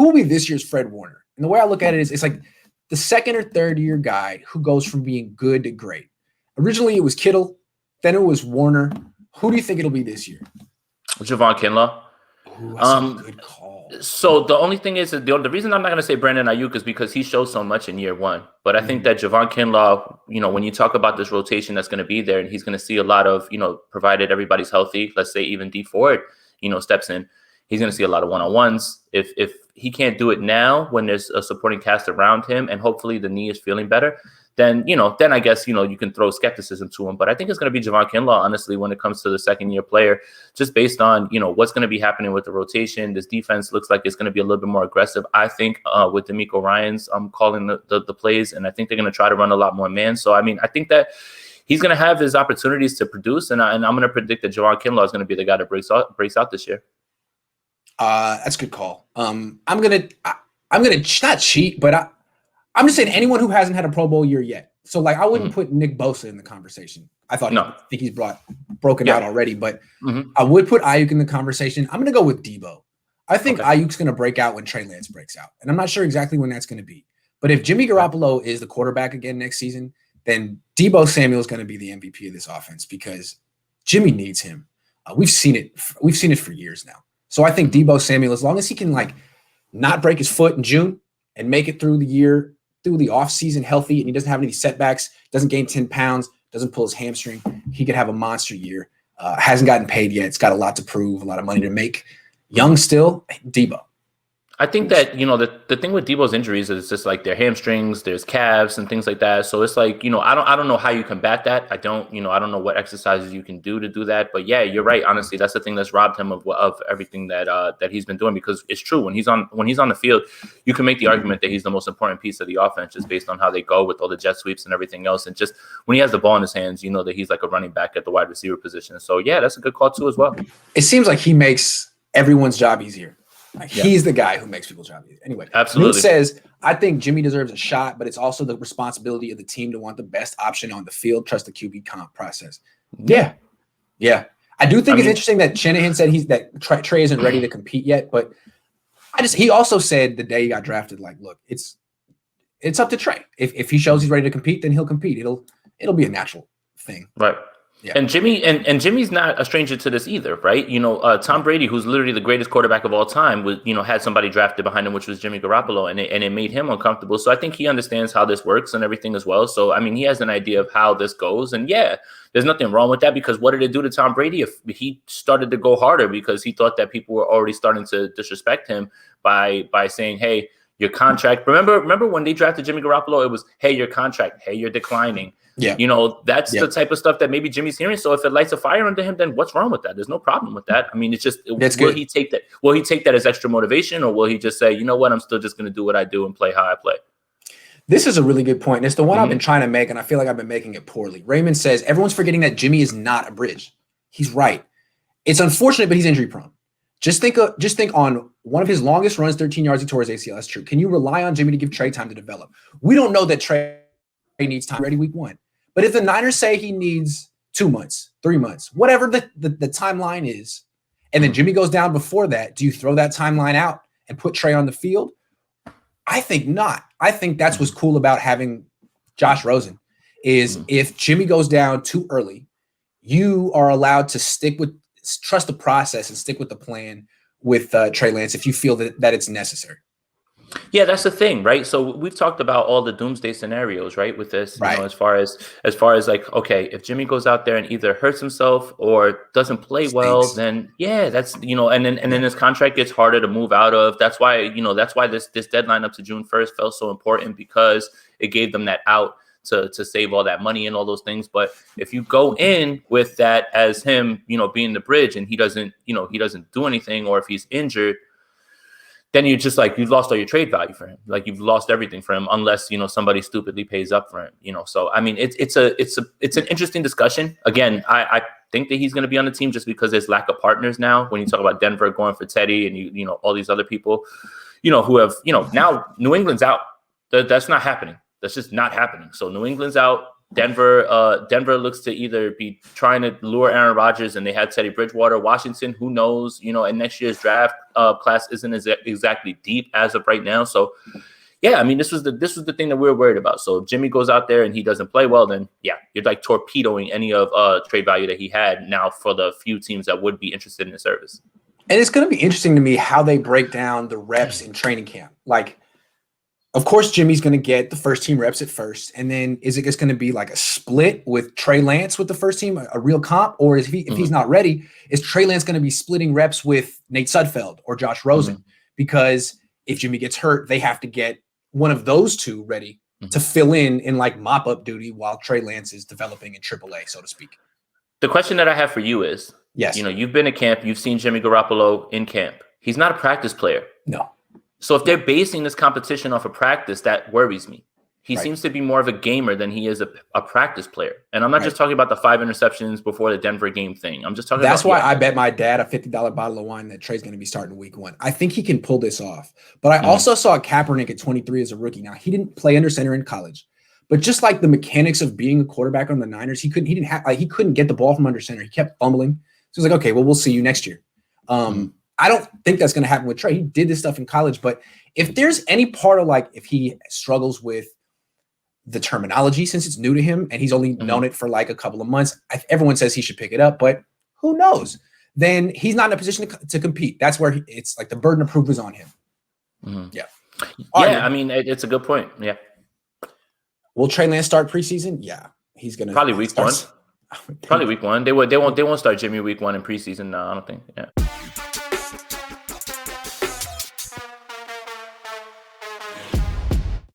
who will be this year's Fred Warner? And the way I look at it is it's like the second or third year guy who goes from being good to great. Originally, it was Kittle. Then it was Warner. Who do you think it'll be this year? Javon Kinlaw. Ooh, that's a good call. So the only thing is that the reason I'm not going to say Brandon Ayuk is because he shows so much in year one. But I think that Javon Kinlaw, when you talk about this rotation that's going to be there, and he's going to see a lot of, provided everybody's healthy, let's say even D Ford, steps in, he's going to see a lot of one-on-ones. If he can't do it now when there's a supporting cast around him and hopefully the knee is feeling better, then I guess, you can throw skepticism to him. But I think it's going to be Javon Kinlaw, honestly, when it comes to the second-year player, just based on, what's going to be happening with the rotation. This defense looks like it's going to be a little bit more aggressive, I think, with DeMeco Ryans calling the plays, and I think they're going to try to run a lot more man. So, I think that he's going to have his opportunities to produce, and I'm going to predict that Javon Kinlaw is going to be the guy that breaks out this year. That's a good call. I'm gonna not cheat, but I'm just saying anyone who hasn't had a Pro Bowl year yet. So like I wouldn't put Nick Bosa in the conversation. I think he's broken out already, but I would put Ayuk in the conversation. I'm gonna go with Deebo. I think Ayuk's gonna break out when Trey Lance breaks out, and I'm not sure exactly when that's gonna be. But if Jimmy Garoppolo is the quarterback again next season, then Deebo Samuel is gonna be the MVP of this offense because Jimmy needs him. We've seen it for years now. So I think Deebo Samuel, as long as he can not break his foot in June and make it through the year, through the offseason healthy, and he doesn't have any setbacks, doesn't gain 10 pounds, doesn't pull his hamstring, he could have a monster year. Hasn't gotten paid yet. It's got a lot to prove, a lot of money to make. Young still, Deebo. I think that, the thing with Deebo's injuries is just like their hamstrings, there's calves and things like that. So it's like, I don't know how you combat that. I don't know what exercises you can do to do that. But yeah, you're right. Honestly, that's the thing that's robbed him of everything that he's been doing, because it's true. When he's on the field, you can make the argument that he's the most important piece of the offense just based on how they go with all the jet sweeps and everything else. And just when he has the ball in his hands, that he's like a running back at the wide receiver position. So yeah, that's a good call too as well. It seems like he makes everyone's job easier. He's the guy who makes people's job easier. Anyway, absolutely. Root says, I think Jimmy deserves a shot, but it's also the responsibility of the team to want the best option on the field. Trust the QB comp process. Yeah. I do think it's interesting that Shanahan said that Trey isn't ready to compete yet, but he also said the day he got drafted, look, it's up to Trey. If he shows he's ready to compete, then he'll compete. It'll be a natural thing. Right. Yeah. And Jimmy's not a stranger to this either, right? Tom Brady, who's literally the greatest quarterback of all time, had somebody drafted behind him, which was Jimmy Garoppolo, and it made him uncomfortable. So I think he understands how this works and everything as well. So he has an idea of how this goes, and yeah, there's nothing wrong with that, because what did it do to Tom Brady if he started to go harder because he thought that people were already starting to disrespect him by saying, hey, your contract. Remember when they drafted Jimmy Garoppolo, it was, hey, your contract, hey, you're declining. Yeah, that's the type of stuff that maybe Jimmy's hearing. So if it lights a fire under him, then what's wrong with that? There's no problem with that. It's just, will he take that? Will he take that as extra motivation, or will he just say, you know what, I'm still just going to do what I do and play how I play? This is a really good point. And it's the one I've been trying to make, and I feel like I've been making it poorly. Raymond says, everyone's forgetting that Jimmy is not a bridge. He's right. It's unfortunate, but he's injury prone. Just think on one of his longest runs, 13 yards, he tore his ACL. That's true. Can you rely on Jimmy to give Trey time to develop? We don't know that Trey needs time ready week one. But if the Niners say he needs 2 months, 3 months, whatever the timeline is, and then Jimmy goes down before that, do you throw that timeline out and put Trey on the field? I think not. I think that's what's cool about having Josh Rosen is if Jimmy goes down too early, you are allowed to trust the process and stick with the plan with Trey Lance if you feel that it's necessary. Yeah, that's the thing, right? So we've talked about all the doomsday scenarios, right? With this, right. As far as like, okay, if Jimmy goes out there and either hurts himself or doesn't play well, then yeah, that's and then his contract gets harder to move out of. That's why this deadline up to June 1st felt so important, because it gave them that out to save all that money and all those things. But if you go in with that as him, being the bridge, and he doesn't do anything, or if he's injured, then you're just like, you've lost all your trade value for him. Like, you've lost everything for him, unless, somebody stupidly pays up for him, So, it's an interesting discussion. Again, I think that he's going to be on the team just because there's lack of partners now. When you talk about Denver going for Teddy and, all these other people, who have, now New England's out. That's not happening. That's just not happening. So New England's out. Denver looks to either be trying to lure Aaron Rodgers, and they had Teddy Bridgewater. Washington, who knows? And next year's draft class isn't exactly deep as of right now. So, yeah, I mean, this was the thing that we were worried about. So if Jimmy goes out there and he doesn't play well, then yeah, you're like torpedoing any of trade value that he had now for the few teams that would be interested in his service. And it's going to be interesting to me how they break down the reps in training camp. Like, of course, Jimmy's going to get the first team reps at first. And then is it just going to be like a split with Trey Lance with the first team, a real comp? Or if he's not ready, is Trey Lance going to be splitting reps with Nate Sudfeld or Josh Rosen? Because if Jimmy gets hurt, they have to get one of those two ready to fill in like mop-up duty while Trey Lance is developing in AAA, so to speak. The question that I have for you is, yes, you've been at camp, you've seen Jimmy Garoppolo in camp. He's not a practice player. No. So if they're basing this competition off of practice, that worries me. He seems to be more of a gamer than he is a practice player. And I'm not just talking about the 5 interceptions before the Denver game thing. I'm just talking That's about why I bet my dad a $50 bottle of wine that Trey's going to be starting week 1. I think he can pull this off. But I also saw Kaepernick at 23 as a rookie. Now, he didn't play under center in college. But just like the mechanics of being a quarterback on the Niners, he couldn't get the ball from under center. He kept fumbling. So he was like, okay, well, we'll see you next year. I don't think that's going to happen with Trey. He did this stuff in college. But if there's any part of like if he struggles with the terminology since it's new to him and he's only known it for like a couple of months, everyone says he should pick it up, but who knows? Then he's not in a position to compete. That's where it's like the burden of proof is on him. Yeah. I mean, it's a good point. Yeah. Will Trey Lance start preseason? Yeah. He's going to probably week 1. Probably week 1. They won't start Jimmy week 1 in preseason. No, I don't think. Yeah.